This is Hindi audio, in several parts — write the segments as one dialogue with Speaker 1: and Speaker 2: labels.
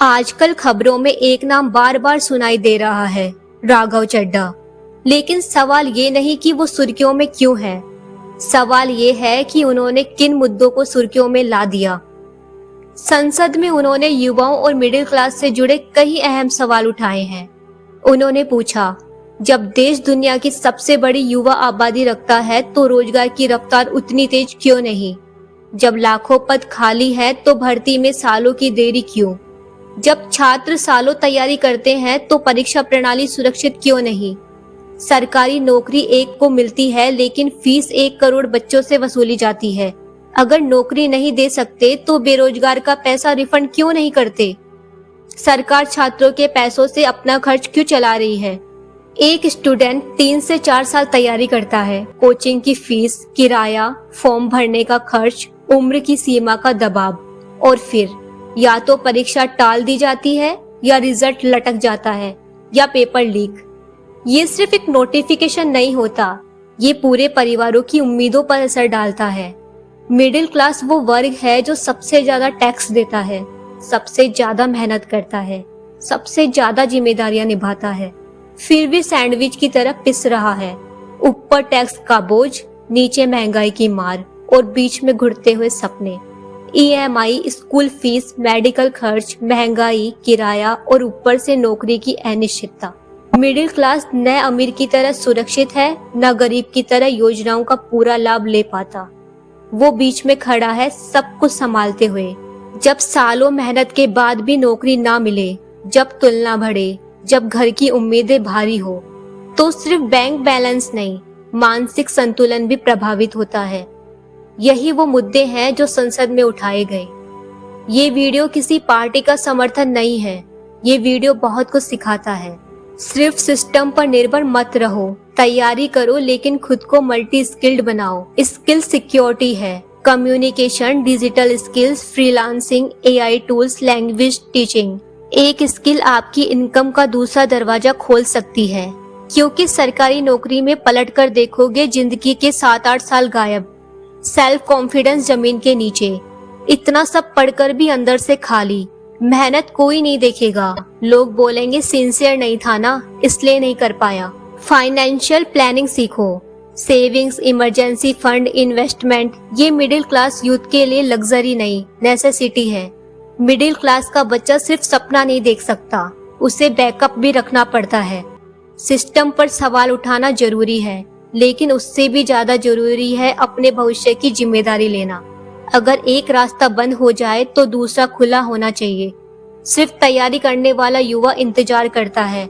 Speaker 1: आजकल खबरों में एक नाम बार बार सुनाई दे रहा है, राघव चड्ढा। लेकिन सवाल ये नहीं कि वो सुर्खियों में क्यों है, सवाल ये है कि उन्होंने किन मुद्दों को सुर्खियों में ला दिया। संसद में उन्होंने युवाओं और मिडिल क्लास से जुड़े कई अहम सवाल उठाए हैं। उन्होंने पूछा, जब देश दुनिया की सबसे बड़ी युवा आबादी रखता है तो रोजगार की रफ्तार उतनी तेज क्यों नहीं? जब लाखों पद खाली है तो भर्ती में सालों की देरी क्यों? जब छात्र सालों तैयारी करते हैं तो परीक्षा प्रणाली सुरक्षित क्यों नहीं? सरकारी नौकरी एक को मिलती है लेकिन फीस 1 करोड़ बच्चों से वसूली जाती है। अगर नौकरी नहीं दे सकते तो बेरोजगार का पैसा रिफंड क्यों नहीं करते? सरकार छात्रों के पैसों से अपना खर्च क्यों चला रही है? एक स्टूडेंट 3 से 4 साल तैयारी करता है, कोचिंग की फीस, किराया, फॉर्म भरने का खर्च, उम्र की सीमा का दबाव, और फिर या तो परीक्षा टाल दी जाती है या रिजल्ट लटक जाता है या पेपर लीक। ये सिर्फ एक नोटिफिकेशन नहीं होता, ये पूरे परिवारों की उम्मीदों पर असर डालता है। मिडिल क्लास वो वर्ग है जो सबसे ज्यादा टैक्स देता है, सबसे ज्यादा मेहनत करता है, सबसे ज्यादा जिम्मेदारियां निभाता है, फिर भी सैंडविच की तरह पिस रहा है। ऊपर टैक्स का बोझ, नीचे महंगाई की मार और बीच में घुटते हुए सपने। EMI, स्कूल फीस, मेडिकल खर्च, महंगाई, किराया और ऊपर से नौकरी की अनिश्चितता। मिडिल क्लास न अमीर की तरह सुरक्षित है, न गरीब की तरह योजनाओं का पूरा लाभ ले पाता। वो बीच में खड़ा है, सब कुछ संभालते हुए। जब सालों मेहनत के बाद भी नौकरी ना मिले, जब तुलना बढ़े, जब घर की उम्मीदें भारी हो, तो सिर्फ बैंक बैलेंस नहीं, मानसिक संतुलन भी प्रभावित होता है। यही वो मुद्दे हैं जो संसद में उठाए गए। ये वीडियो किसी पार्टी का समर्थन नहीं है, ये वीडियो बहुत कुछ सिखाता है। सिर्फ सिस्टम पर निर्भर मत रहो, तैयारी करो लेकिन खुद को मल्टी स्किल्ड बनाओ। स्किल सिक्योरिटी है, communication, digital skills, freelancing, AI tools, language teaching. एक स्किल आपकी इनकम का दूसरा दरवाजा खोल सकती है, क्योंकि सरकारी नौकरी में पलटकर देखोगे जिंदगी के 7-8 साल गायब। सेल्फ कॉन्फिडेंस जमीन के नीचे, इतना सब पढ़कर भी अंदर से खाली। मेहनत कोई नहीं देखेगा, लोग बोलेंगे सिंसियर नहीं था ना, इसलिए नहीं कर पाया। फाइनेंशियल प्लानिंग सीखो, सेविंग्स, इमरजेंसी फंड, इन्वेस्टमेंट। ये मिडिल क्लास यूथ के लिए लग्जरी नहीं, नेसेसिटी है। मिडिल क्लास का बच्चा सिर्फ सपना नहीं देख सकता, उसे बैकअप भी रखना पड़ता है। सिस्टम पर सवाल उठाना जरूरी है, लेकिन उससे भी ज्यादा जरूरी है अपने भविष्य की जिम्मेदारी लेना। अगर एक रास्ता बंद हो जाए तो दूसरा खुला होना चाहिए। सिर्फ तैयारी करने वाला युवा इंतजार करता है,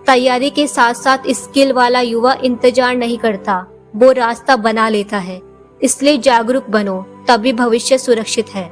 Speaker 1: तैयारी के साथ साथ स्किल वाला युवा इंतजार नहीं करता, वो रास्ता बना लेता है। इसलिए जागरूक बनो, तभी भविष्य सुरक्षित है।